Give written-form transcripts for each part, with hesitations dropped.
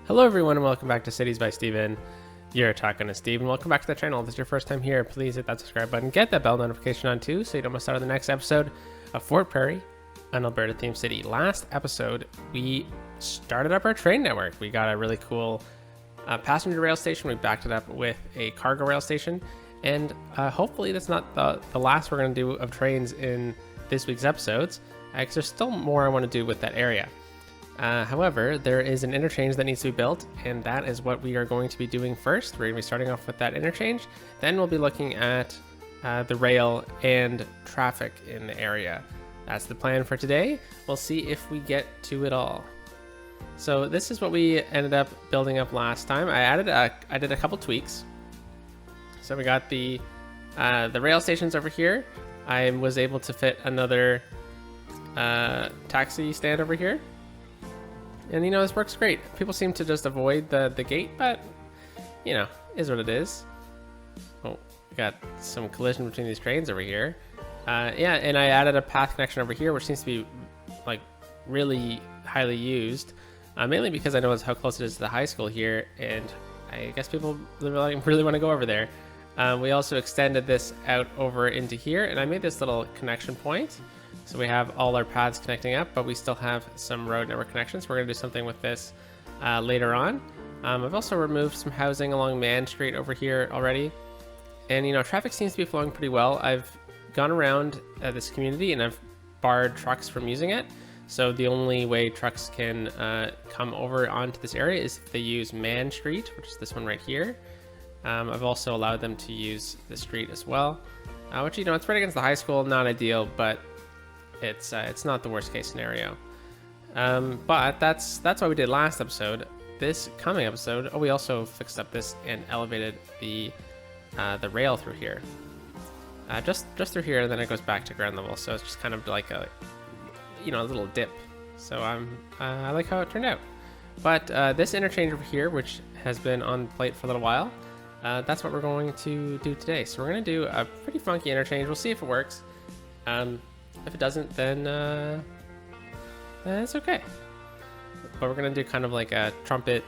Hello everyone and welcome back to Cities by Steven. You're talking to Steve and welcome back to the channel. If this is your first time here, please hit that subscribe button, get that bell notification on too so you don't miss out on the next episode of Fort Prairie, an Alberta themed city. Last episode, we started up our train network. We got a really cool passenger rail station. We backed it up with a cargo rail station, and hopefully that's not the last we're going to do of trains in this week's episodes, because there's still more I want to do with that area. However, there is an interchange that needs to be built, and that is what we are going to be doing first. We're going to be starting off with that interchange. Then we'll be looking at the rail and traffic in the area. That's the plan for today. We'll see if we get to it all. So this is what we ended up building up last time. I did a couple tweaks. So we got the rail stations over here. I was able to fit another taxi stand over here. And you know, this works great. People seem to just avoid the gate, but you know, is what it is. Oh, we got some collision between these trains over here. Yeah, and I added a path connection over here, which seems to be like really highly used, mainly because I know how close it is to the high school here, and I guess people really want to go over there. We also extended this out over into here, and I made this little connection point. So we have all our paths connecting up, but we still have some road network connections. We're going to do something with this later on. I've also removed some housing along Man Street over here already. And, you know, traffic seems to be flowing pretty well. I've gone around this community and I've barred trucks from using it. So the only way trucks can come over onto this area is if they use Man Street, which is this one right here. I've also allowed them to use the street as well, which, you know, it's right against the high school, not ideal, but it's not the worst case scenario. But that's what we did last episode. This coming episode, we also fixed up this and elevated the rail through here, just through here, and then it goes back to ground level. So it's just kind of like a little dip. So I like how it turned out. But this interchange over here, which has been on plate for a little while, that's what we're going to do today. So we're going to do a pretty funky interchange. We'll see if it works. If it doesn't, then it's okay. But we're gonna do kind of like a trumpet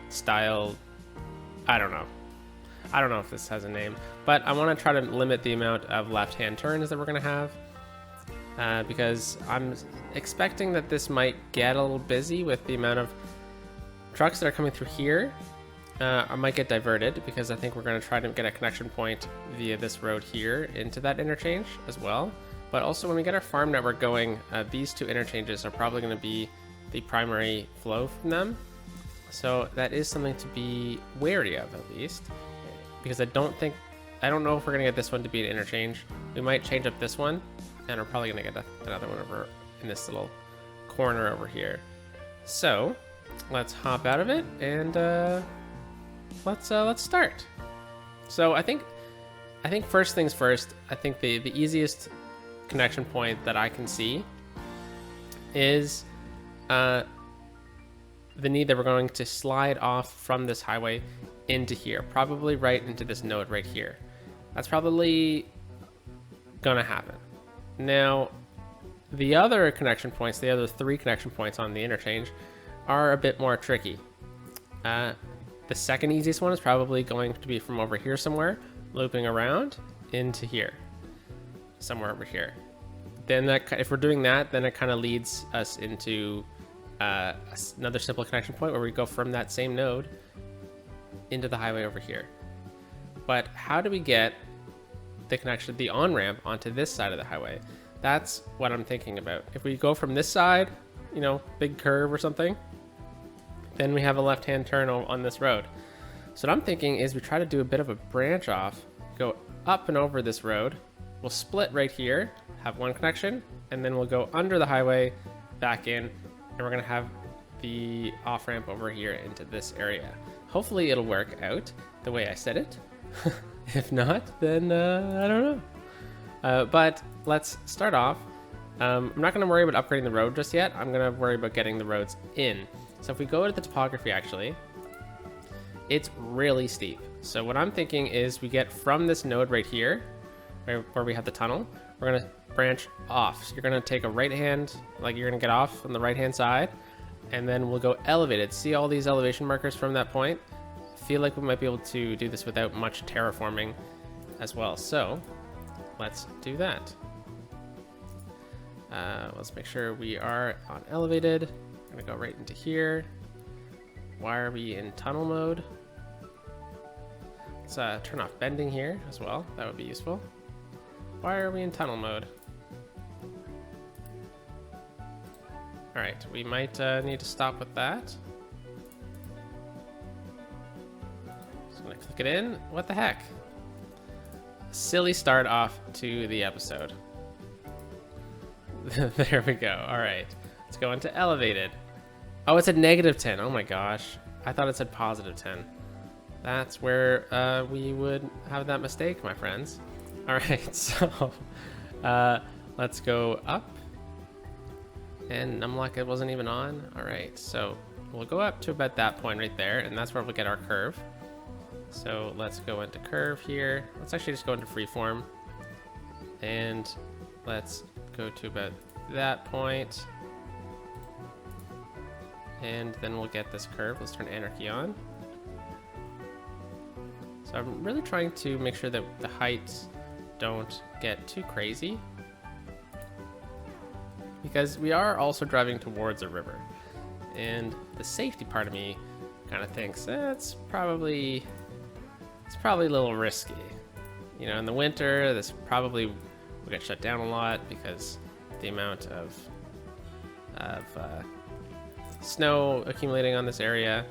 style. I don't know if this has a name, but I want to try to limit the amount of left-hand turns that we're gonna have, because I'm expecting that this might get a little busy with the amount of trucks that are coming through here. I might get diverted because I think we're going to try to get a connection point via this road here into that interchange as well. But also when we get our farm network going, these two interchanges are probably going to be the primary flow from them. So that is something to be wary of, at least, because I don't know if we're going to get this one to be an interchange. We might change up this one, and we're probably going to get another one over in this little corner over here. So let's hop out of it and let's start. So I think first things first, I think the easiest connection point that I can see is the need that we're going to slide off from this highway into here, probably right into this node right here. That's probably gonna happen. Now, the other connection points, the other three connection points on the interchange, are a bit more tricky. The second easiest one is probably going to be from over here somewhere, looping around into here, somewhere over here. Then if we're doing that, then it kind of leads us into another simple connection point where we go from that same node into the highway over here. But how do we get the connection, the on-ramp, onto this side of the highway? That's what I'm thinking about. If we go from this side, you know, big curve or something, then we have a left-hand turn on this road. So what I'm thinking is we try to do a bit of a branch off, go up and over this road. We'll split right here, have one connection, and then we'll go under the highway, back in, and we're gonna have the off-ramp over here into this area. Hopefully it'll work out the way I said it. If not, then I don't know. But let's start off. I'm not gonna worry about upgrading the road just yet. I'm gonna worry about getting the roads in. So if we go to the topography, actually, it's really steep. So what I'm thinking is we get from this node right here, where we have the tunnel, we're gonna branch off. So you're gonna take a right hand, like you're gonna get off on the right hand side, and then we'll go elevated. See all these elevation markers from that point? I feel like we might be able to do this without much terraforming as well. So let's do that. Let's make sure we are on elevated. I'm gonna go right into here. Why are we in tunnel mode? Let's turn off bending here as well. That would be useful. Why are we in tunnel mode? All right, we might need to stop with that. Just gonna click it in. What the heck? Silly start off to the episode. There we go. All right, let's go into elevated. Oh, it said -10. Oh my gosh. I thought it said +10. That's where we would have that mistake, my friends. All right, so let's go up. And numlock, it wasn't even on. All right, so we'll go up to about that point right there, and that's where we'll get our curve. So let's go into curve here. Let's actually just go into freeform. And let's go to about that point. And then we'll get this curve. Let's turn anarchy on. So I'm really trying to make sure that the heights don't get too crazy, because we are also driving towards a river, and the safety part of me kind of thinks it's probably a little risky. You know, in the winter, this probably will get shut down a lot because the amount of snow accumulating on this area.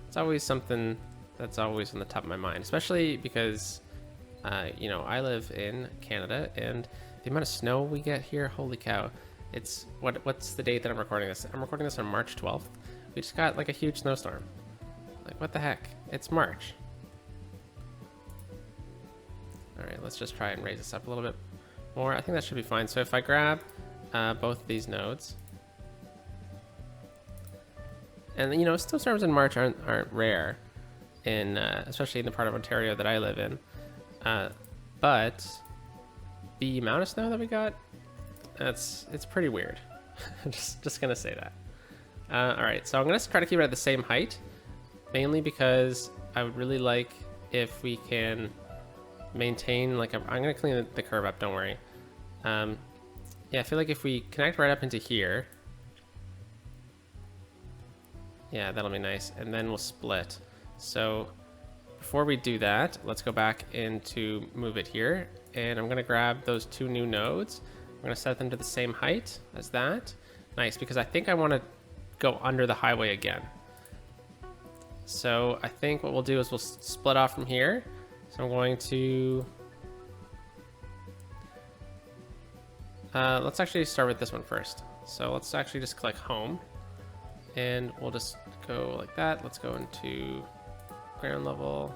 It's always something that's always on the top of my mind, especially because you know, I live in Canada, and the amount of snow we get here, holy cow. It's what's the date that I'm recording this? I'm recording this on March 12th. We just got like a huge snowstorm. Like, what the heck? It's March. All right, let's just try and raise this up a little bit more. I think that should be fine. So if I grab both of these nodes, and you know, snowstorms in March aren't rare, in especially in the part of Ontario that I live in. But the amount of snow that we got, it's pretty weird. just gonna say that. All right, so I'm gonna try to keep it at the same height, mainly because I would really like if we can maintain I'm gonna clean the curve up, don't worry. Yeah, I feel like if we connect right up into here, yeah, that'll be nice, and then we'll split. So before we do that, let's go back into move it here, and I'm gonna grab those two new nodes. I'm gonna set them to the same height as that. Nice, because I think I wanna go under the highway again. So I think what we'll do is we'll split off from here. So I'm going to, let's actually start with this one first. So let's actually just click home, and we'll just go like that. Let's go into ground level.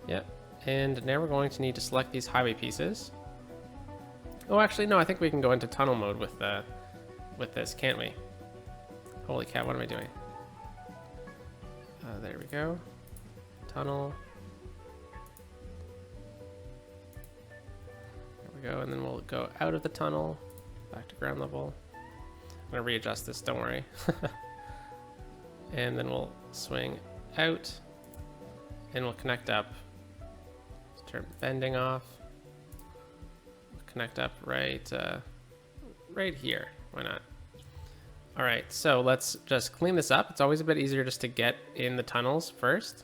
Yep. And now we're going to need to select these highway pieces. Oh, actually, no, I think we can go into tunnel mode with this, can't we? Holy cow, what am I doing? There we go. Tunnel. There we go, and then we'll go out of the tunnel, back to ground level. I'm gonna readjust this, don't worry. And then we'll swing out, and we'll connect up. Let's turn bending off. Connect up right here. Why not? All right, so let's just clean this up. It's always a bit easier just to get in the tunnels first,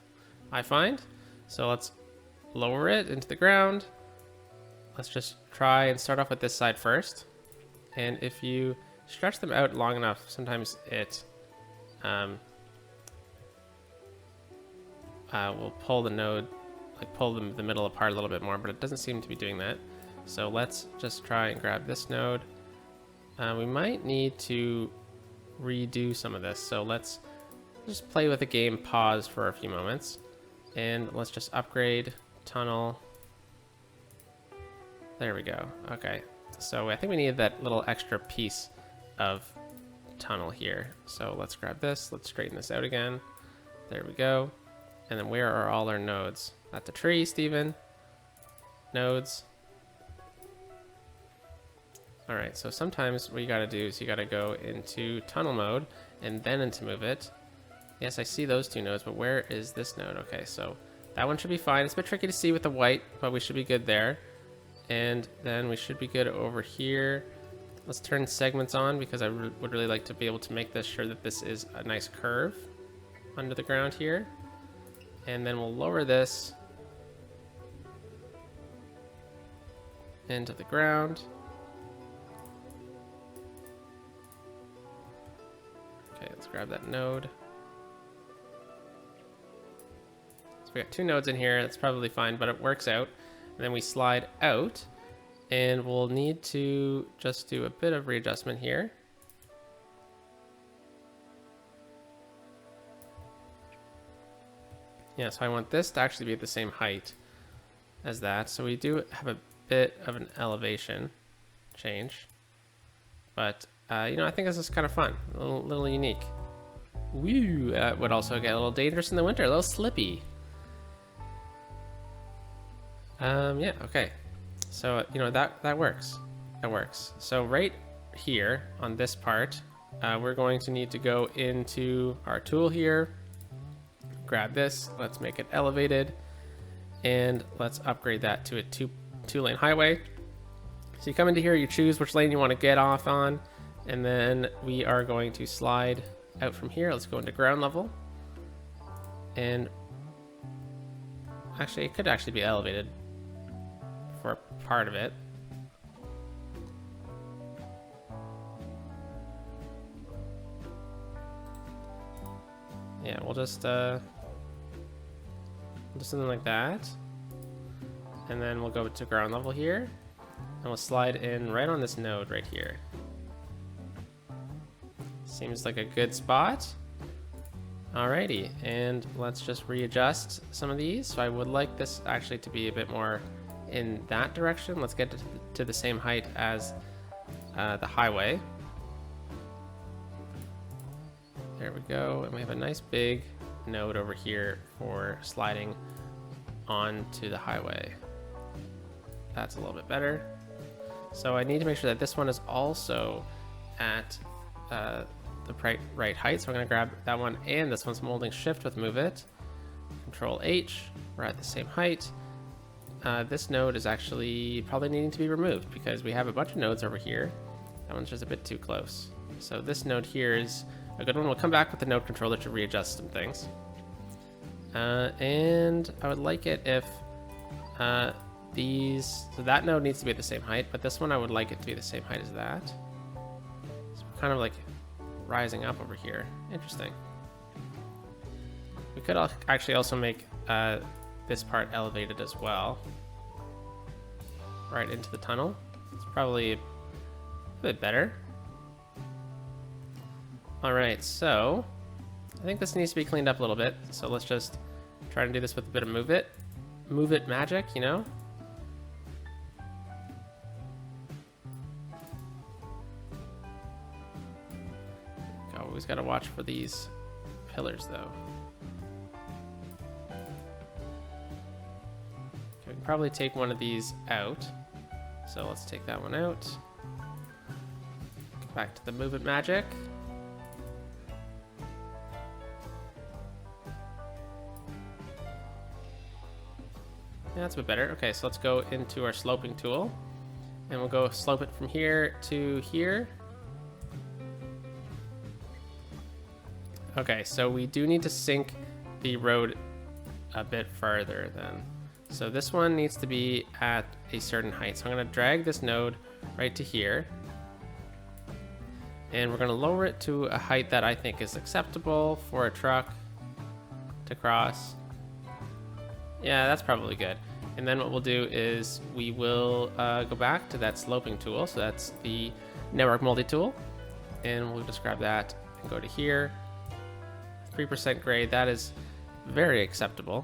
I find. So let's lower it into the ground. Let's just try and start off with this side first. And if you stretch them out long enough, sometimes it will pull the node, pull the middle apart a little bit more, but it doesn't seem to be doing that. So let's just try and grab this node. We might need to redo some of this. So let's just play with the game pause for a few moments, and let's just upgrade tunnel. There we go. Okay. So I think we need that little extra piece of tunnel here. So let's grab this. Let's straighten this out again. There we go. And then where are all our nodes? At the tree, Steven. Nodes. All right, so sometimes what you gotta do is you gotta go into tunnel mode and then into move it. Yes, I see those two nodes, but where is this node? Okay, so that one should be fine. It's a bit tricky to see with the white, but we should be good there. And then we should be good over here. Let's turn segments on because I would really like to be able to make this sure that this is a nice curve under the ground here. And then we'll lower this into the ground. Okay, let's grab that node. So we got two nodes in here. That's probably fine, but it works out. And then we slide out, and we'll need to just do a bit of readjustment here. Yeah, so I want this to actually be at the same height as that. So we do have a bit of an elevation change, but you know, I think this is kind of fun, a little unique. Woo! Would also get a little dangerous in the winter, a little slippy. Yeah, okay. So you know that works. That works. So right here on this part, we're going to need to go into our tool here. Grab this. Let's make it elevated, and let's upgrade that to a two-lane highway. So you come into here, you choose which lane you want to get off on. And then we are going to slide out from here. Let's go into ground level. And actually, it could actually be elevated for part of it. Yeah, we'll just do something like that. And then we'll go to ground level here. And we'll slide in right on this node right here. Seems like a good spot. Alrighty, and let's just readjust some of these. So I would like this actually to be a bit more in that direction. Let's get to the same height as the highway. There we go, and we have a nice big node over here for sliding onto the highway. That's a little bit better. So I need to make sure that this one is also at the right height. So I'm going to grab that one and this one. So I'm holding shift with move it. Control H. We're at the same height. This node is actually probably needing to be removed because we have a bunch of nodes over here. That one's just a bit too close. So this node here is a good one. We'll come back with the node controller to readjust some things. And I would like it if so that node needs to be at the same height, but this one I would like it to be the same height as that. So we're kind of like rising up over here. Interesting. We could actually also make this part elevated as well. Right into the tunnel. It's probably a bit better. Alright, so I think this needs to be cleaned up a little bit. So let's just try to do this with a bit of move it magic, you know? Always got to watch for these pillars though. Okay, we can probably take one of these out. So let's take that one out. Go back to the move it magic. Yeah, that's a bit better. Okay, so let's go into our sloping tool. And we'll go slope it from here to here. Okay, so we do need to sink the road a bit further then. So this one needs to be at a certain height. So I'm going to drag this node right to here. And we're going to lower it to a height that I think is acceptable for a truck to cross. Yeah, that's probably good. And then what we'll do is we will go back to that sloping tool. So that's the network multi-tool. And we'll just grab that and go to here. 3% grade, that is very acceptable.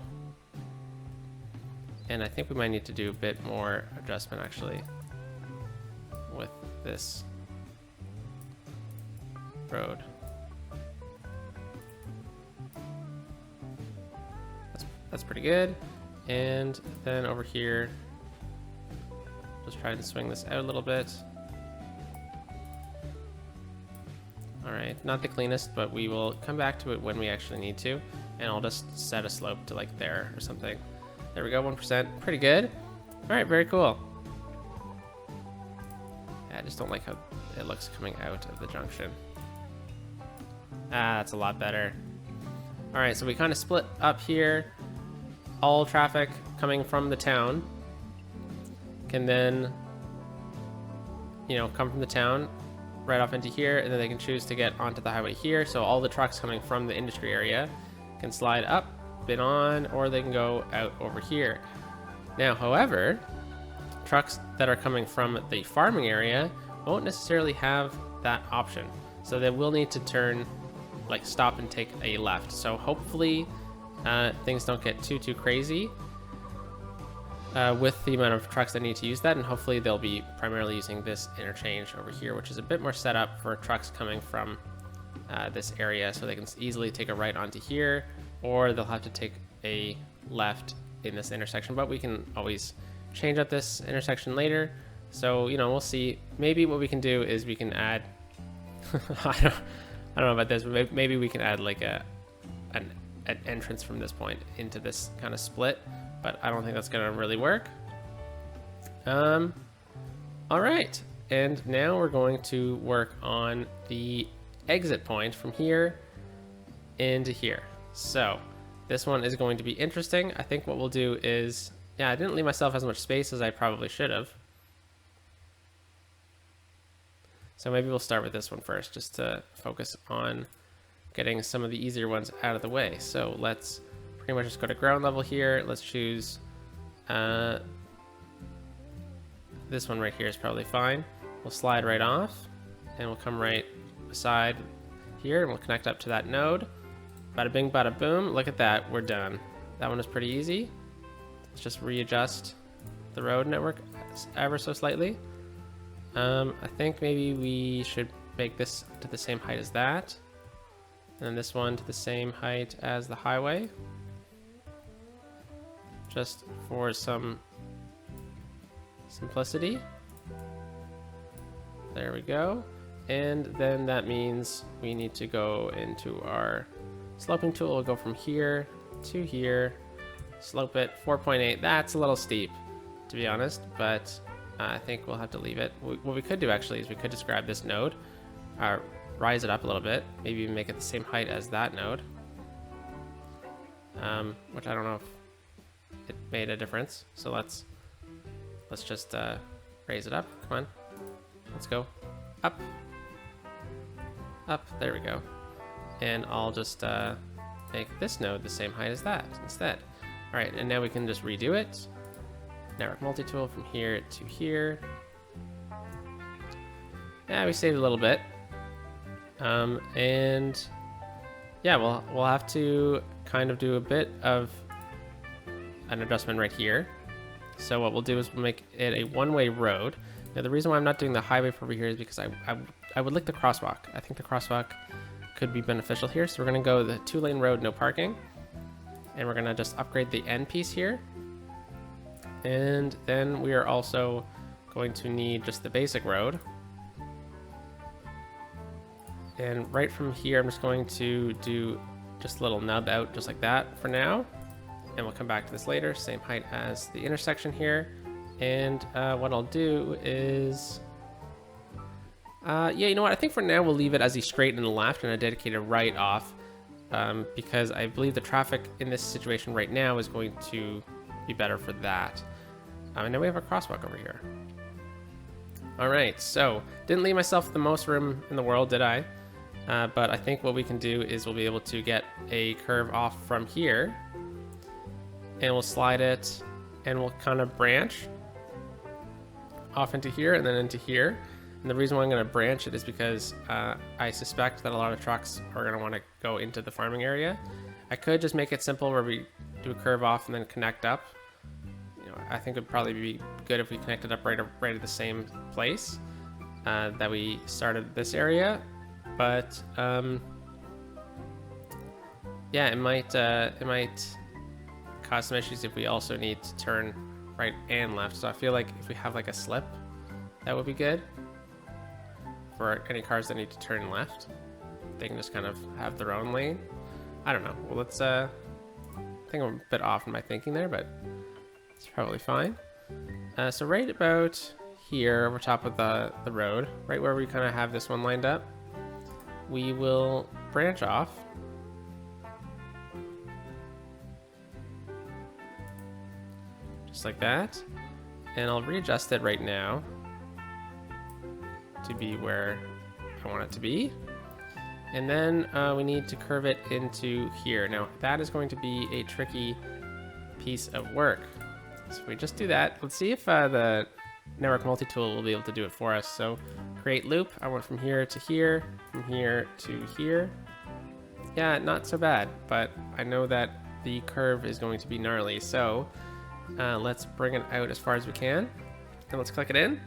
And I think we might need to do a bit more adjustment actually with this road. That's pretty good. And then over here, just try to swing this out a little bit. right? Not the cleanest, but we will come back to it when we actually need to. And I'll just set a slope to like there or something. There we go, 1%. Pretty good. All right, very cool. Yeah, I just don't like how it looks coming out of the junction. Ah, that's a lot better. All right, so we kind of split up here. All traffic coming from the town can then, you know, come from the town right off into here, and then they can choose to get onto the highway here. So all the trucks coming from the industry area can slide up, bit on, or they can go out over here. Now, however, trucks that are coming from the farming area won't necessarily have that option. So they will need to turn, like stop and take a left. So hopefully things don't get too crazy with the amount of trucks that need to use that, and hopefully they'll be primarily using this interchange over here, which is a bit more set up for trucks coming from this area, so they can easily take a right onto here, or they'll have to take a left in this intersection. But we can always change up this intersection later, so you know, we'll see. Maybe what we can do is we can add I don't know about this, but maybe we can add like an entrance from this point into this kind of split, but I don't think that's gonna really work. All right, and now we're going to work on the exit point from here into here. So this one is going to be interesting. I think what we'll do is, yeah, I didn't leave myself as much space as I probably should have. So maybe we'll start with this one first, just to focus on getting some of the easier ones out of the way. So let's pretty much just go to ground level here. Let's choose this one right here is probably fine. We'll slide right off, and we'll come right beside here, and we'll connect up to that node. Bada bing, bada boom. Look at that, we're done. That one was pretty easy. Let's just readjust the road network ever so slightly. I think maybe we should make this to the same height as that, and this one to the same height as the highway, just for some simplicity. There we go. And then that means we need to go into our sloping tool. We'll go from here to here, slope it 4.8. That's a little steep, to be honest, but I think we'll have to leave it. What we could do actually is we could just grab this node, rise it up a little bit, maybe even make it the same height as that node, which I don't know if it made a difference. So let's just raise it up. Come on, let's go up. Up, there we go. And I'll just make this node the same height as that instead. All right, and now we can just redo it. Network multi-tool from here to here. Yeah, we saved a little bit. And yeah, we'll have to kind of do a bit of an adjustment right here. So what we'll do is we'll make it a one-way road. Now the reason why I'm not doing the highway for over here is because I would like the crosswalk. I think the crosswalk could be beneficial here. So we're gonna go the 2-lane road, no parking. And we're gonna just upgrade the end piece here. And then we are also going to need just the basic road. And right from here, I'm just going to do just a little nub out just like that for now. And we'll come back to this later, same height as the intersection here. And what I'll do is, yeah, you know what? I think for now we'll leave it as a straight and left and a dedicated right off, because I believe the traffic in this situation right now is going to be better for that. And now we have a crosswalk over here. All right, so didn't leave myself the most room in the world, did I? But I think what we can do is we'll be able to get a curve off from here, and we'll slide it, and we'll kind of branch off into here and then into here. And the reason why I'm going to branch it is because I suspect that a lot of trucks are going to want to go into the farming area. I could just make it simple where we do a curve off and then connect up. You know, I think it would probably be good if we connected up right at the same place that we started this area. But yeah, it might cause some issues if we also need to turn right and left. So I feel like if we have like a slip, that would be good for any cars that need to turn left. they can just kind of have their own lane. I don't know. Well, let's, I think I'm a bit off in my thinking there, but it's probably fine. So right about here over top of the road, right where we kind of have this one lined up, we will branch off. Just like that. And I'll readjust it right now to be where I want it to be. And then we need to curve it into here. Now that is going to be a tricky piece of work. So if we just do that, let's see if the network multi-tool will be able to do it for us. So create loop, I went from here to here, from here to here. Yeah, not so bad, but I know that the curve is going to be gnarly. So let's bring it out as far as we can. And let's click it in.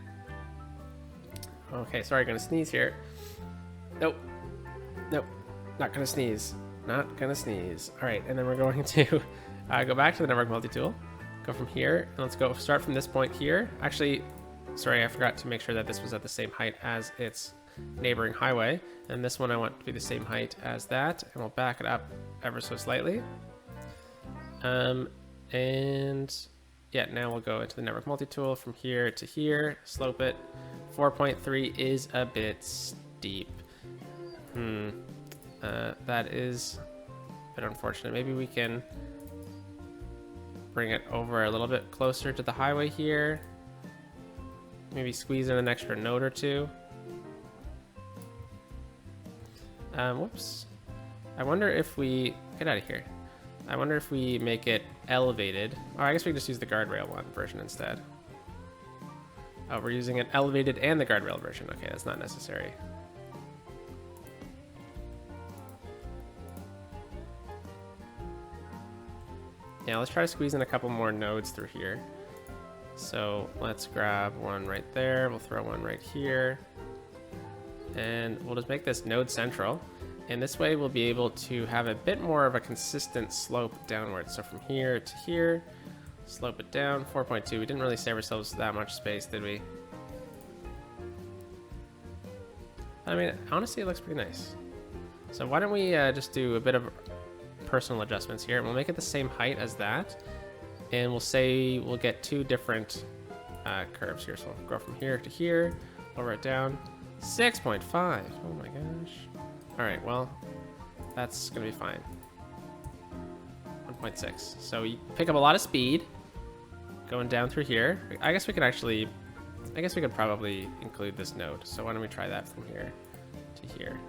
Okay, sorry, gonna sneeze here. Nope, not gonna sneeze. Not gonna sneeze. All right, and then we're going to go back to the network multi-tool. Go from here, and let's go start from this point here. Actually, sorry, I forgot to make sure that this was at the same height as its neighboring highway. And this one I want to be the same height as that, and we'll back it up ever so slightly. And yeah, now we'll go into the network multi-tool from here to here, slope it. 4.3 is a bit steep. That is a bit unfortunate. Maybe we can bring it over a little bit closer to the highway here. Maybe squeeze in an extra node or two. Whoops. I wonder if we... Get out of here. I wonder if we make it elevated. Or I guess we can just use the guardrail one version instead. Oh, we're using it elevated and the guardrail version. Okay, that's not necessary. Yeah, let's try to squeeze in a couple more nodes through here. So let's grab one right there. We'll throw one right here. And we'll just make this node central. And this way we'll be able to have a bit more of a consistent slope downwards. So from here to here, slope it down. 4.2. We didn't really save ourselves that much space, did we? I mean, honestly, it looks pretty nice. So why don't we just do a bit of personal adjustments here. We'll make it the same height as that. And we'll say we'll get two different curves here. So we'll go from here to here, lower it down. 6.5. Oh my gosh. All right, well, that's gonna be fine. 1.6. So you pick up a lot of speed going down through here. I guess we could actually, I guess we could probably include this node. So why don't we try that from here to here?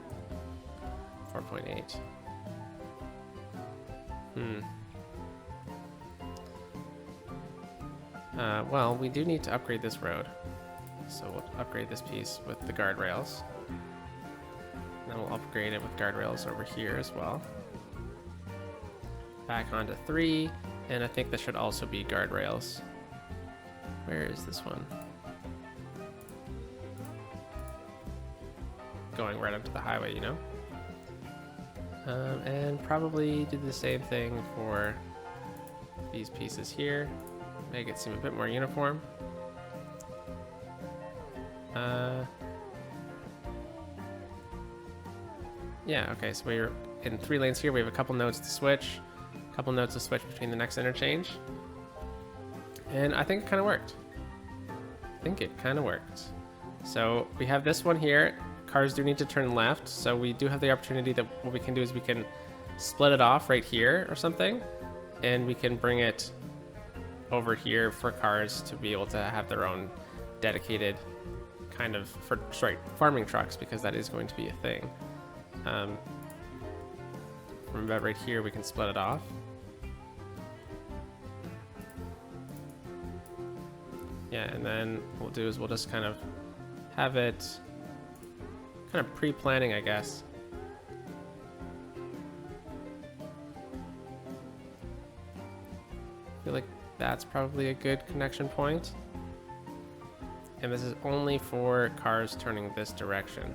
4.8. Well, we do need to upgrade this road. So we'll upgrade this piece with the guardrails. Then we'll upgrade it with guardrails over here as well. Back onto 3, and I think this should also be guardrails. Where is this one? Going right up to the highway, you know? And probably do the same thing for these pieces here. Make it seem a bit more uniform. Yeah, okay, so we're in 3 lanes here. We have a couple nodes to switch. A couple nodes to switch between the next interchange. And I think it kind of worked. So we have this one here. Cars do need to turn left, so we do have the opportunity that what we can do is we can split it off right here or something, and we can bring it over here for cars to be able to have their own dedicated kind of, farming trucks, because that is going to be a thing. From about right here, we can split it off. Yeah, and then what we'll do is we'll just kind of have it kind of pre-planning, I guess. I feel like that's probably a good connection point. And this is only for cars turning this direction.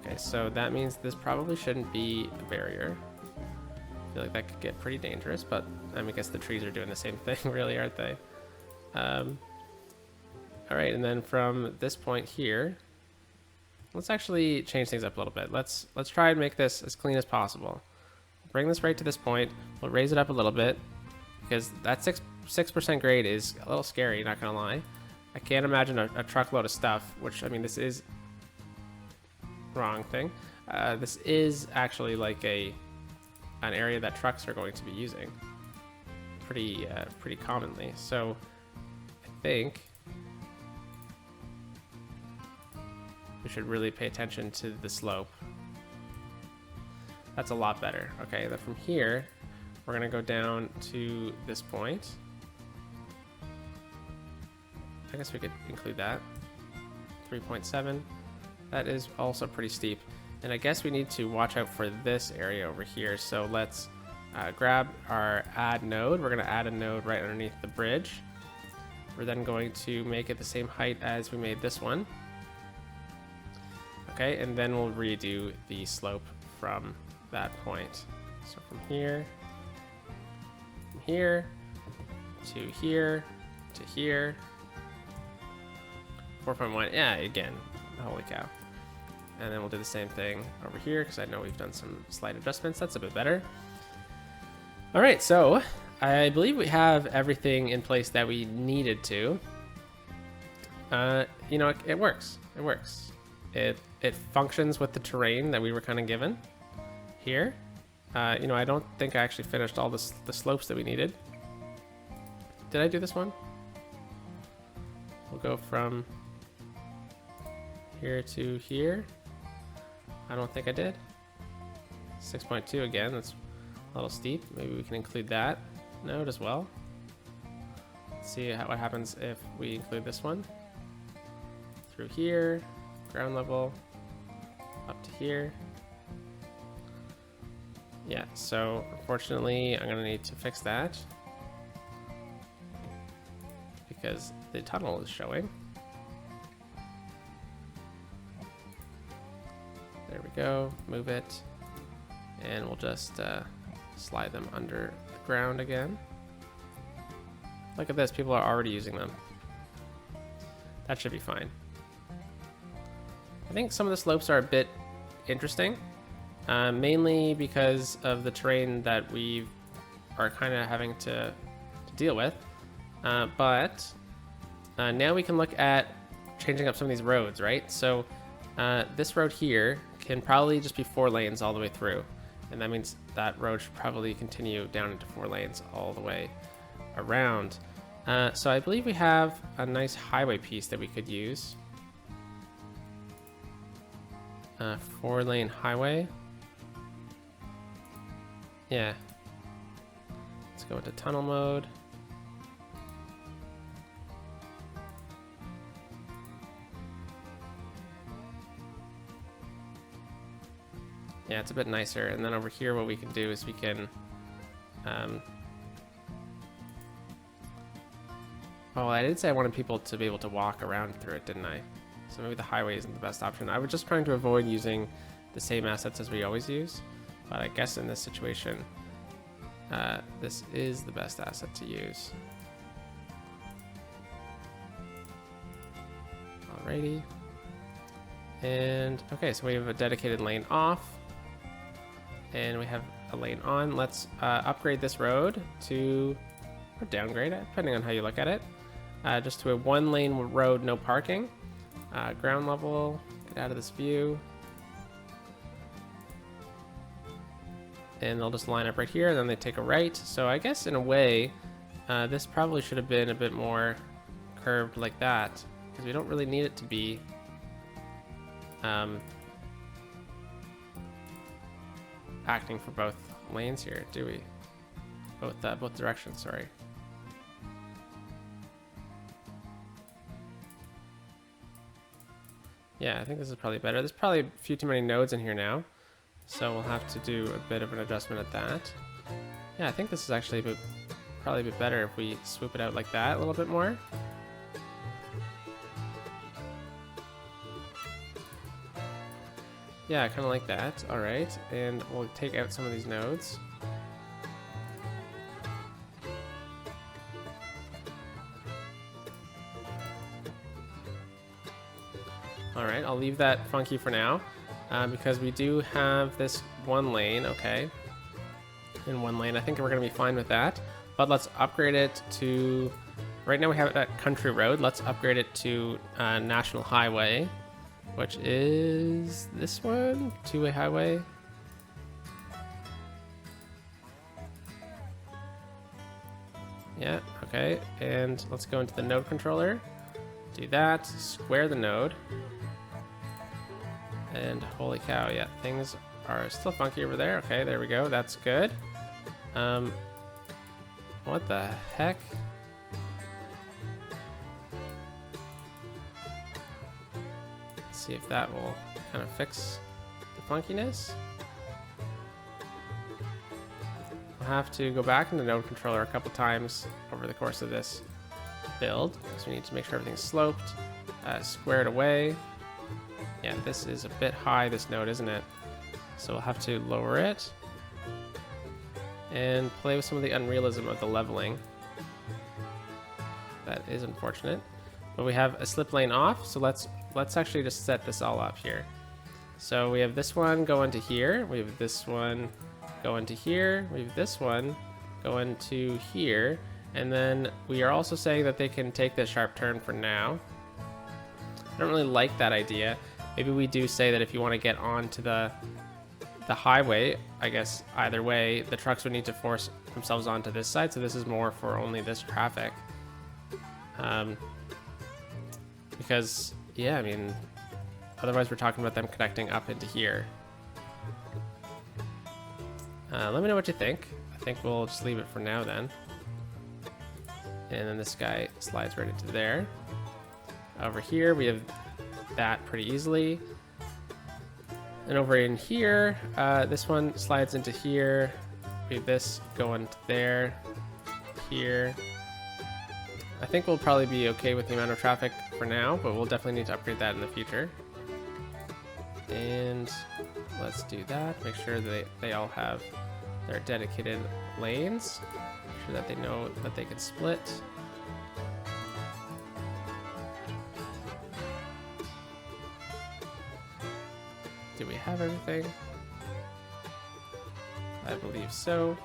Okay, so that means this probably shouldn't be a barrier. I feel like that could get pretty dangerous, but I guess the trees are doing the same thing, really, aren't they? All right, and then from this point here, let's actually change things up a little bit. Let's try and make this as clean as possible. Bring this right to this point. We'll raise it up a little bit because that 6% grade is a little scary, not gonna lie. I can't imagine a truckload of stuff, which, I mean, this is wrong thing. This is actually like an area that trucks are going to be using pretty commonly. So I think we should really pay attention to the slope. That's a lot better. Okay, then from here, we're gonna go down to this point. I guess we could include that. 3.7. That is also pretty steep. And I guess we need to watch out for this area over here. So let's grab our add node. We're gonna add a node right underneath the bridge. We're then going to make it the same height as we made this one. Okay, and then we'll redo the slope from that point. So from here to here, to here. 4.1, yeah, again, holy cow. And then we'll do the same thing over here because I know we've done some slight adjustments. That's a bit better. All right, so I believe we have everything in place that we needed to. You know, it works. It works. It functions with the terrain that we were kind of given here. You know, I don't think I actually finished all the slopes that we needed. Did I do this one? We'll go from here to here. I don't think I did. 6.2 again, that's a little steep. Maybe we can include that node as well. Let's see what happens if we include this one. Through here, ground level, up to here. Yeah, so unfortunately I'm gonna need to fix that because the tunnel is showing. There we go, move it, and we'll just slide them under the ground again. Look at this, people are already using them. That should be fine. I think some of the slopes are a bit interesting, mainly because of the terrain that we are kind of having to deal with. But now we can look at changing up some of these roads, right? So this road here can probably just be 4 lanes all the way through. And that means that road should probably continue down into 4 lanes all the way around. So I believe we have a nice highway piece that we could use. 4-lane highway. Yeah. Let's go into tunnel mode. Yeah, it's a bit nicer. And then over here, what we can do is we can, oh, I did say I wanted people to be able to walk around through it, didn't I? So maybe the highway isn't the best option. I was just trying to avoid using the same assets as we always use, but I guess in this situation, this is the best asset to use. Alrighty. And okay, so we have a dedicated lane off. And we have a lane on. Let's upgrade this road to, or downgrade it, depending on how you look at it, just to a 1-lane road, no parking. Ground level, get out of this view. And they'll just line up right here, and then they take a right. So I guess in a way, this probably should have been a bit more curved like that, because we don't really need it to be acting for both lanes here, do we? Both directions, sorry. Yeah, I think this is probably better. There's probably a few too many nodes in here now, so we'll have to do a bit of an adjustment at that. Yeah, I think this is actually probably a bit better if we swoop it out like that a little bit more. Yeah, I kind of like that. All right, and we'll take out some of these nodes. All right, I'll leave that funky for now because we do have this one lane, okay. In one lane, I think we're gonna be fine with that. But let's upgrade it to, right now we have it at Country Road. Let's upgrade it to National Highway, which is this one, two-way highway. Yeah, okay, and let's go into the node controller. Do that, square the node. And holy cow, yeah, things are still funky over there. Okay, there we go, that's good. What the heck? Let's see if that will kind of fix the funkiness. We'll have to go back in the node controller a couple times over the course of this build, because we need to make sure everything's sloped, squared away. Yeah, this is a bit high, this node, isn't it? So we'll have to lower it and play with some of the unrealism of the leveling. That is unfortunate. But we have a slip lane off, so let's actually just set this all up here. So we have this one go into here, we have this one go into here, we have this one go into here, and then we are also saying that they can take this sharp turn for now. I don't really like that idea. Maybe we do say that if you want to get onto the highway, I guess either way, the trucks would need to force themselves onto this side, so this is more for only this traffic. Because, yeah, I mean, otherwise we're talking about them connecting up into here. Let me know what you think. I think we'll just leave it for now then. And then this guy slides right into there. Over here, we have that pretty easily. And over in here, this one slides into here. We have this going to there, here. I think we'll probably be okay with the amount of traffic for now, but we'll definitely need to upgrade that in the future. And let's do that. Make sure that they all have their dedicated lanes. Make sure that they know that they can split. Do we have everything? I believe so.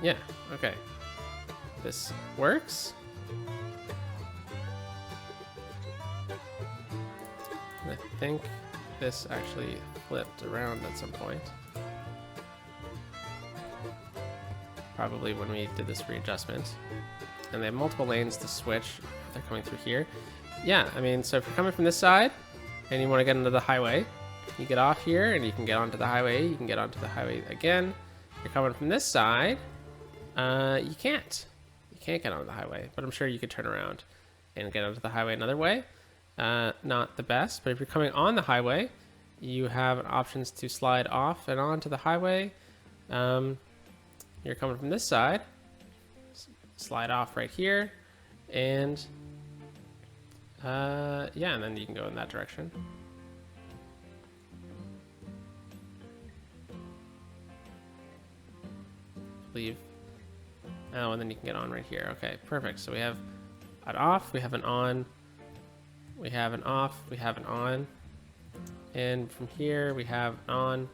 Yeah, okay. This works. And I think this actually flipped around at some point. Probably when we did this readjustment. And they have multiple lanes to switch if they're coming through here. Yeah, I mean, so if you're coming from this side and you want to get into the highway, you get off here and you can get onto the highway. You can get onto the highway again. If you're coming from this side, you can't. You can't get onto the highway, but I'm sure you could turn around and get onto the highway another way. Not the best, but if you're coming on the highway, you have options to slide off and onto the highway. You're coming from this side, slide off right here, and yeah, and then you can go in that direction. Leave. Oh, and then you can get on right here. Okay, perfect. So we have an off, we have an on, we have an off, we have an on, and from here we have an on.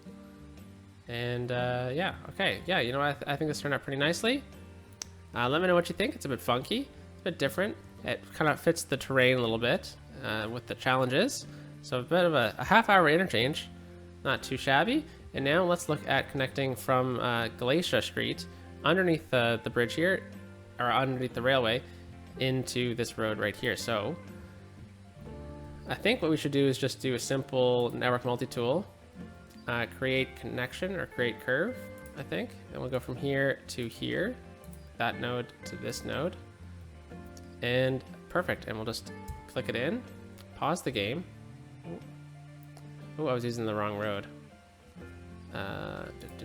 And yeah, okay, yeah, you know, I think this turned out pretty nicely. Let me know what you think. It's a bit funky, a bit different. It kind of fits the terrain a little bit with the challenges. So a bit of a half-hour interchange, not too shabby. And now let's look at connecting from Glacier Street underneath the bridge here, or underneath the railway, into this road right here. So I think what we should do is just do a simple network multi-tool. Create connection or create curve, I think. And we'll go from here to here, that node to this node. And perfect. And we'll just click it in, pause the game. Oh, I was using the wrong road.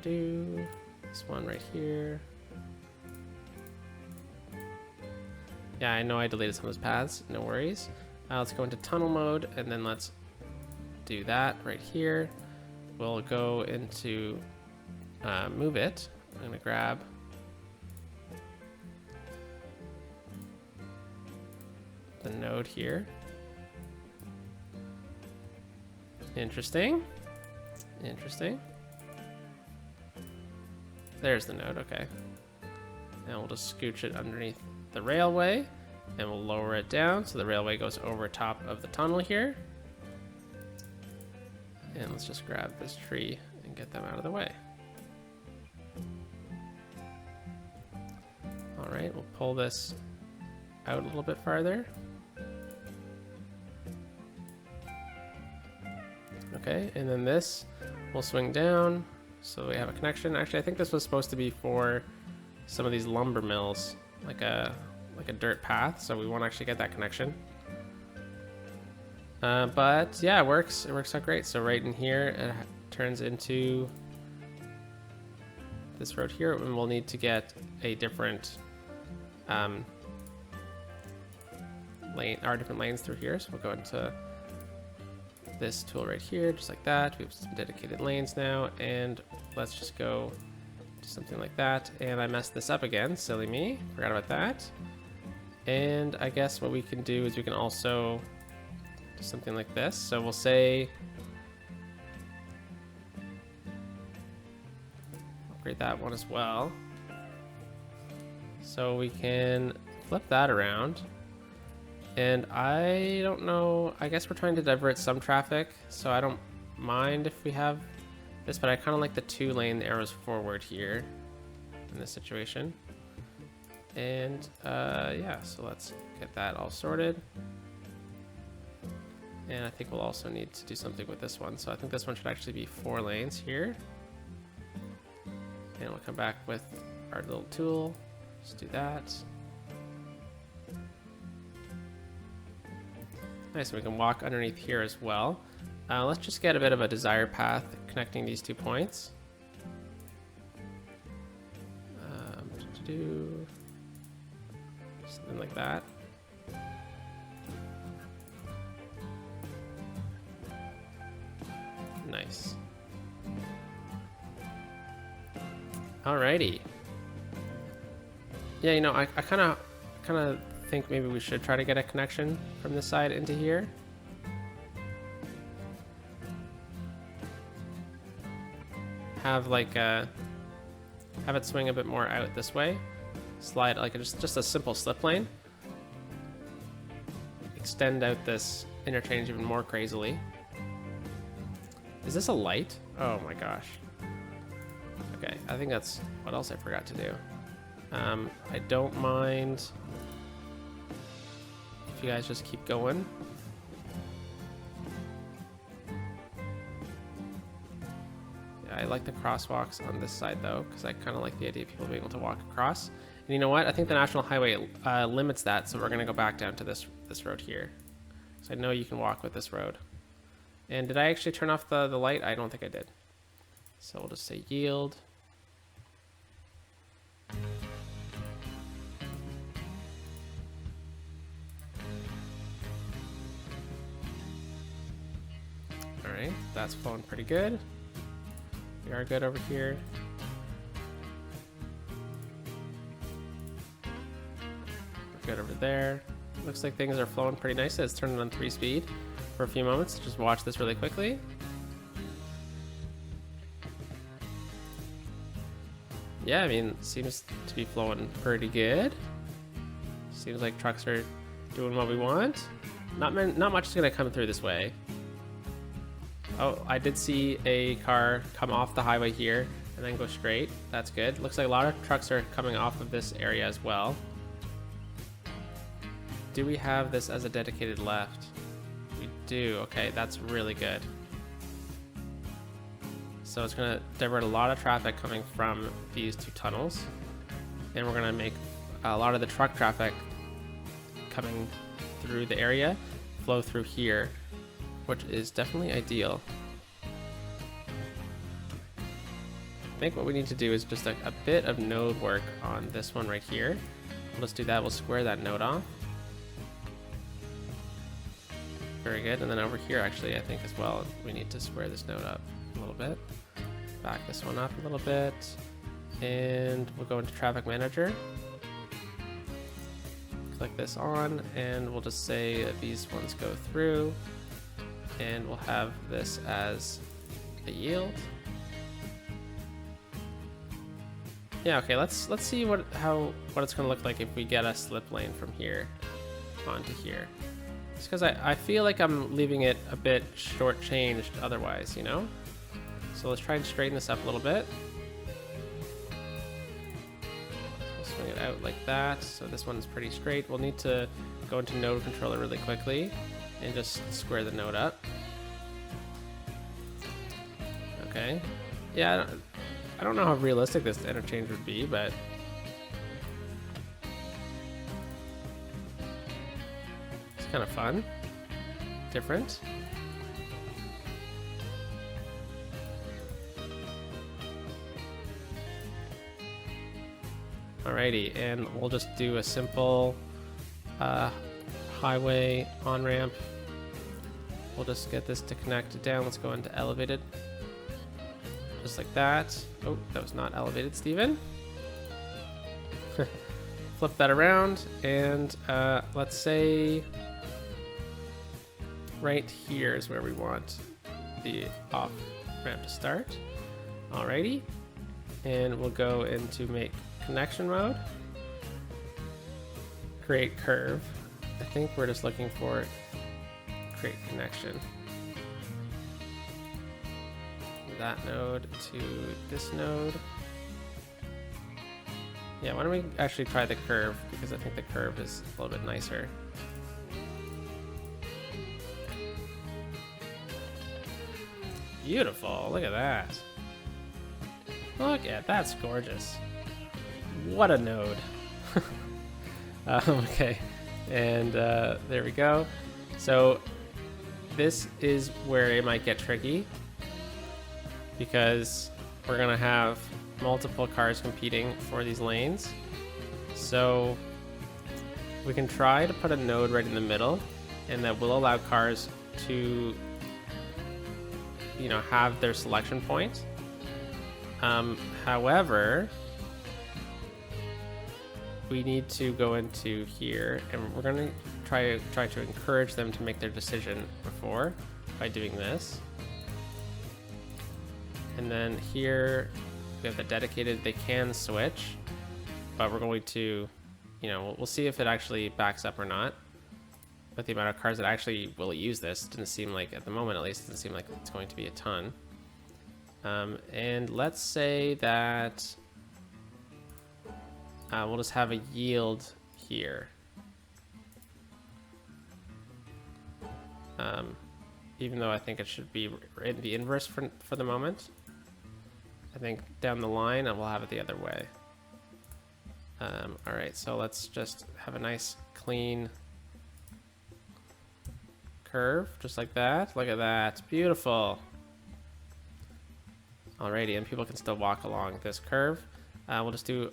This one right here. Yeah, I know I deleted some of those paths, no worries. Let's go into tunnel mode and then let's do that right here. We'll go into move it. I'm gonna grab the node here. Interesting. Interesting. There's the node, okay. And we'll just scooch it underneath the railway, and we'll lower it down so the railway goes over top of the tunnel here. And let's just grab this tree and get them out of the way. All right, we'll pull this out a little bit farther. Okay, and then this will swing down so we have a connection. Actually, I think this was supposed to be for some of these lumber mills, like a dirt path, so we won't actually get that connection. But yeah, it works out great. So right in here, it turns into this road here, and we'll need to get a different lane, our different lanes through here. So we'll go into this tool right here, just like that. We have some dedicated lanes now, and let's just go do something like that. And I messed this up again, silly me, forgot about that. And I guess what we can do is we can also do something like this. So we'll say, upgrade that one as well. So we can flip that around. And I don't know, I guess we're trying to divert some traffic, so I don't mind if we have this, but I kind of like the 2-lane arrows forward here in this situation. And yeah, so let's get that all sorted. And I think we'll also need to do something with this one. So I think this one should actually be 4 lanes here. And we'll come back with our little tool, just do that. Nice, we can walk underneath here as well. Let's just get a bit of a desired path connecting these 2 points. Something like that. Nice. Alrighty. Yeah, you know, I kind of think maybe we should try to get a connection from this side into here. Have like have it swing a bit more out this way. Slide like just a simple slip lane. Extend out this interchange even more crazily. Is this a light? Oh my gosh. Okay, I think that's what else I forgot to do. I don't mind if you guys just keep going. Yeah, I like the crosswalks on this side though, because I kind of like the idea of people being able to walk across. And you know what? I think the National Highway limits that, so we're going to go back down to this road here. So I know you can walk with this road. And did I actually turn off the light? I don't think I did. So we'll just say yield. Alright, that's flowing pretty good. We are good over here. We're good over there. Looks like things are flowing pretty nicely. Let's turn it on 3-speed for a few moments. Just watch this really quickly. Yeah, I mean, seems to be flowing pretty good. Seems like trucks are doing what we want. Not much is gonna come through this way. Oh, I did see a car come off the highway here and then go straight. That's good. Looks like a lot of trucks are coming off of this area as well. Do we have this as a dedicated left? We do. Okay, that's really good. So it's going to divert a lot of traffic coming from these 2 tunnels. And we're going to make a lot of the truck traffic coming through the area flow through here, which is definitely ideal. I think what we need to do is just a bit of node work on this one right here. Let's do that. We'll square that node off. Very good. And then over here, actually, I think as well, we need to square this node up a little bit. Back this one up a little bit. And we'll go into Traffic Manager. Click this on, and we'll just say that these ones go through. And we'll have this as a yield. Yeah, okay, let's see what it's gonna look like if we get a slip lane from here onto here. Just because I feel like I'm leaving it a bit shortchanged otherwise, you know? So let's try and straighten this up a little bit. So swing it out like that. So this one's pretty straight. We'll need to go into node controller really quickly and just square the node up. Okay. Yeah, I don't know how realistic this interchange would be, but it's kind of fun. Different. Alrighty, and we'll just do a simple highway on-ramp. We'll just get this to connect down. Let's go into elevated. Just like that. Oh, that was not elevated, Steven. Flip that around, and let's say right here is where we want the off ramp to start. Alrighty, and we'll go into make connection mode. Create curve. I think we're just looking for create connection. That node to this node. Yeah, why don't we actually try the curve, because I think the curve is a little bit nicer. Beautiful, look at that. Look at that's gorgeous. What a node. Okay, and there we go. So this is where it might get tricky, because we're gonna have multiple cars competing for these lanes. So we can try to put a node right in the middle, and that will allow cars to, you know, have their selection point. However, we need to go into here, and we're gonna try to encourage them to make their decision before by doing this. And then here we have the dedicated, they can switch, but we're going to, you know, we'll see if it actually backs up or not. But the amount of cars that actually will use this didn't seem like, at the moment at least, it doesn't seem like it's going to be a ton. And let's say that we'll just have a yield here. Even though I think it should be in the inverse for the moment. I think down the line, and we'll have it the other way. All right, so let's just have a nice clean curve, just like that. Look at that, beautiful. Alrighty, and people can still walk along this curve. We'll just do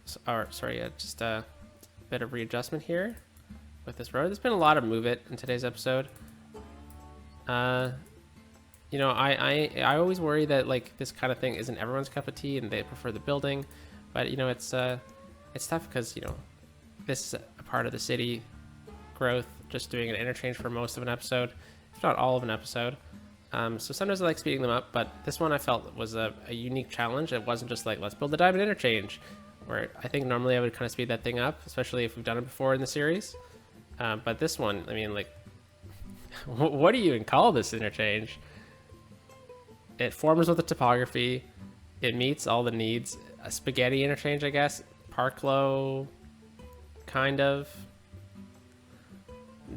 just a bit of readjustment here with this road. There's been a lot of move it in today's episode. You know, I always worry that like this kind of thing isn't everyone's cup of tea and they prefer the building, but you know, it's tough because, you know, this is a part of the city growth, just doing an interchange for most of an episode, if not all of an episode. So sometimes I like speeding them up, but this one I felt was a unique challenge. It wasn't just like, let's build a diamond interchange, where I think normally I would kind of speed that thing up, especially if we've done it before in the series. But this one, I mean, like, what do you even call this interchange? It forms with the topography. It meets all the needs. A spaghetti interchange, I guess. Parklow, kind of.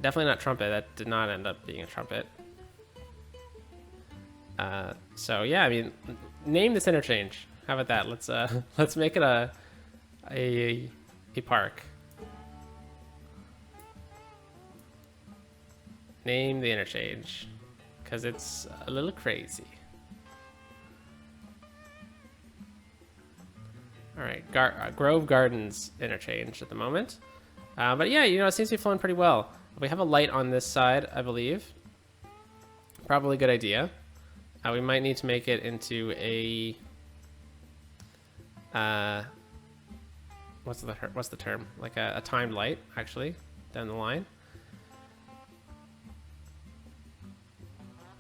Definitely not trumpet. That did not end up being a trumpet. So yeah, I mean, name this interchange. How about that? Let's make it a park. Name the interchange, because it's a little crazy. All right, Grove Gardens interchange at the moment. But yeah, you know, it seems to be flowing pretty well. We have a light on this side, I believe. Probably a good idea. We might need to make it into a what's the term? Like a timed light, actually, down the line.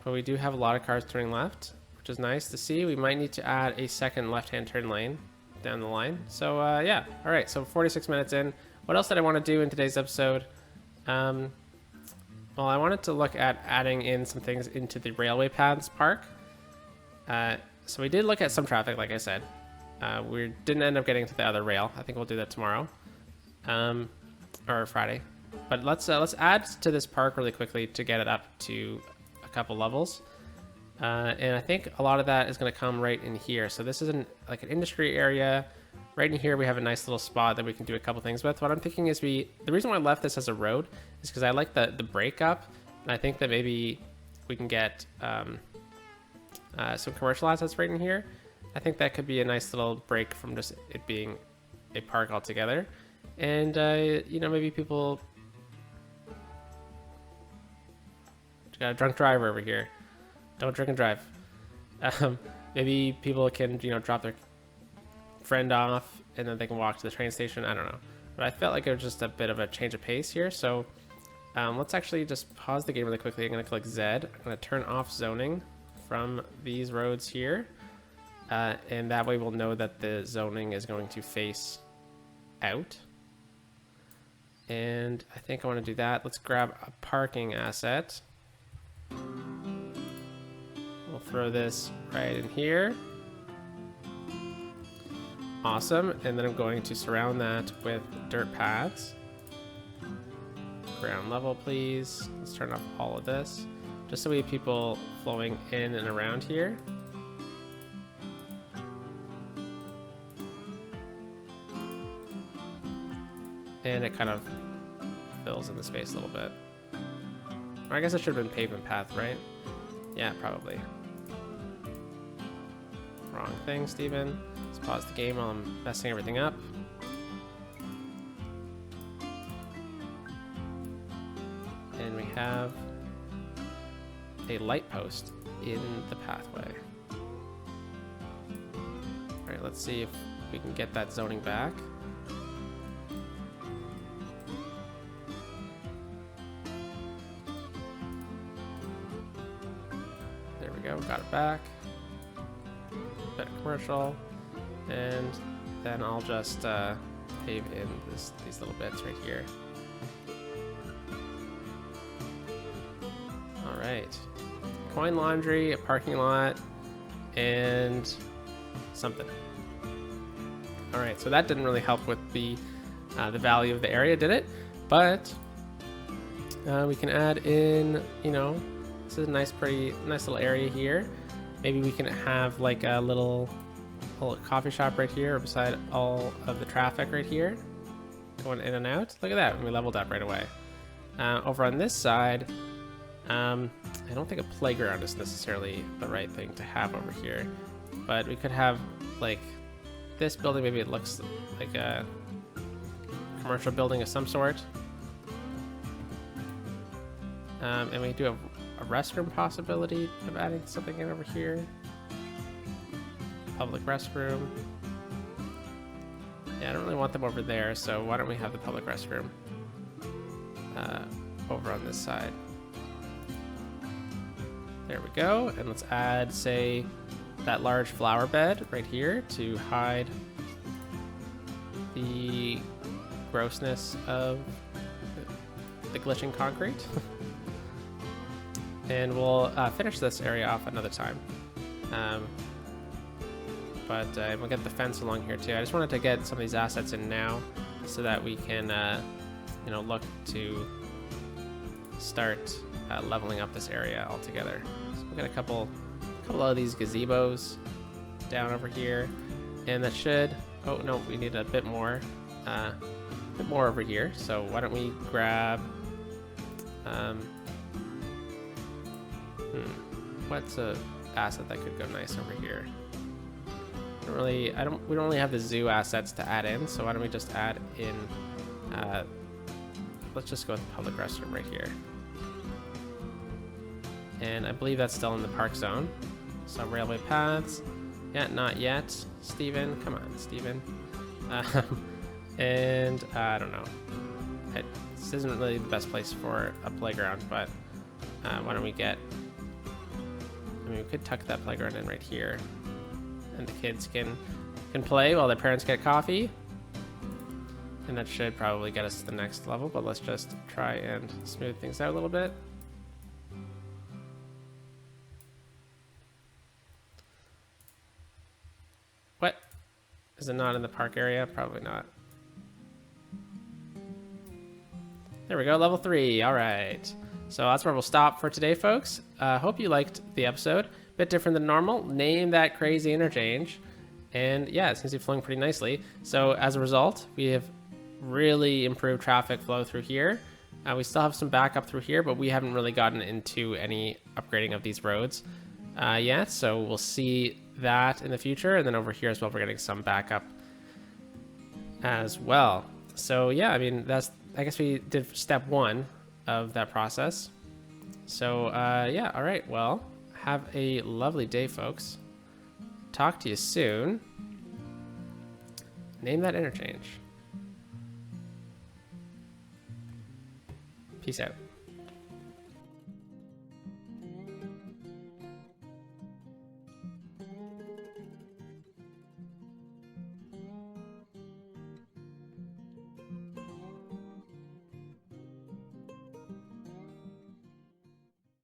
but we do have a lot of cars turning left, which is nice to see. We might need to add a second left-hand turn lane down the line. So yeah, all right, so 46 minutes in. What else did I want to do in today's episode? Well, I wanted to look at adding in some things into the railway paths park. So we did look at some traffic, like I said. We didn't end up getting to the other rail. I think we'll do that tomorrow, or Friday. But let's add to this park really quickly to get it up to a couple levels. And I think a lot of that is going to come right in here. So this is like an industry area. Right in here, we have a nice little spot that we can do a couple things with. What I'm thinking is the reason why I left this as a road is because I like the breakup. And I think that maybe we can get some commercial assets right in here. I think that could be a nice little break from just it being a park altogether. And, you know, maybe people... Got a drunk driver over here. Don't drink and drive. Maybe people can, you know, drop their friend off and then they can walk to the train station. I don't know. But I felt like it was just a bit of a change of pace here. So let's actually just pause the game really quickly. I'm going to click Z. I'm going to turn off zoning from these roads here. And that way we'll know that the zoning is going to face out. And I think I want to do that. Let's grab a parking asset. We'll throw this right in here. Awesome. And then I'm going to surround that with dirt paths. Ground level, please. Let's turn off all of this, just so we have people flowing in and around here. And it kind of fills in the space a little bit. Or I guess it should have been pavement path, right? Yeah, probably. Wrong thing, Steven. Let's pause the game while I'm messing everything up. And we have a light post in the pathway. All right, let's see if we can get that zoning back. There we go, got it back. Bit of commercial, and then I'll just pave in these little bits right here. All right, coin laundry, a parking lot, and something. All right, so that didn't really help with the value of the area, did it? But we can add in, you know, this is a nice little area here. Maybe we can have like a little coffee shop right here beside all of the traffic right here, going in and out. Look at that, we leveled up right away. Over on this side, I don't think a playground is necessarily the right thing to have over here, but we could have like this building. Maybe it looks like a commercial building of some sort. And we do have a restroom possibility of adding something in over here. Public restroom. Yeah, I don't really want them over there, so why don't we have the public restroom over on this side. There we go, and let's add, say, that large flower bed right here to hide the grossness of the glitching concrete. And we'll finish this area off another time. But we'll get the fence along here too. I just wanted to get some of these assets in now so that we can, you know, look to start leveling up this area altogether. So we'll get a couple of these gazebos down over here, and that should. Oh no, we need a bit more over here. So why don't we grab? What's a asset that could go nice over here? We don't really have the zoo assets to add in, so why don't we just add in, let's just go with the public restroom right here. And I believe that's still in the park zone. So railway paths, yeah, not yet. Steven, come on, Steven. And I don't know. This isn't really the best place for a playground, but why don't we get I mean, we could tuck that playground in right here, and the kids can play while their parents get coffee. And that should probably get us to the next level, but let's just try and smooth things out a little bit. What? Is it not in the park area? Probably not. There we go, level 3. All right. So that's where we'll stop for today, folks. Hope you liked the episode. Bit different than normal. Name that crazy interchange. And yeah, it seems to be flowing pretty nicely. So as a result, we have really improved traffic flow through here. We still have some backup through here, but we haven't really gotten into any upgrading of these roads yet. So we'll see that in the future. And then over here as well, we're getting some backup as well. So yeah, I mean, I guess we did step 1 of that process. So yeah, all right. Well, have a lovely day, folks. Talk to you soon. Name that interchange. Peace out.